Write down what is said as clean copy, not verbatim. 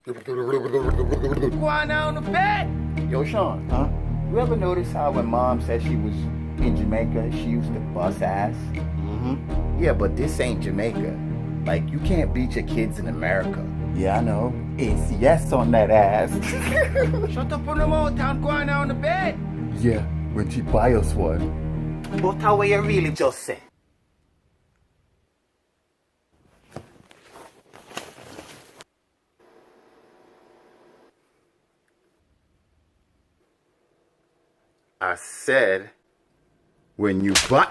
Go on down to bed. Yo, Sean. Huh? You ever notice how when Mom said she was in Jamaica, she used to bust ass? Mm-hmm. Yeah, but this ain't Jamaica. Like, you can't beat your kids in America. Yeah, I know. It's yes on that ass. Shut up on the mouth and go on down to bed. Yeah, when she buy us one. But how you really just say? I said, when you buy...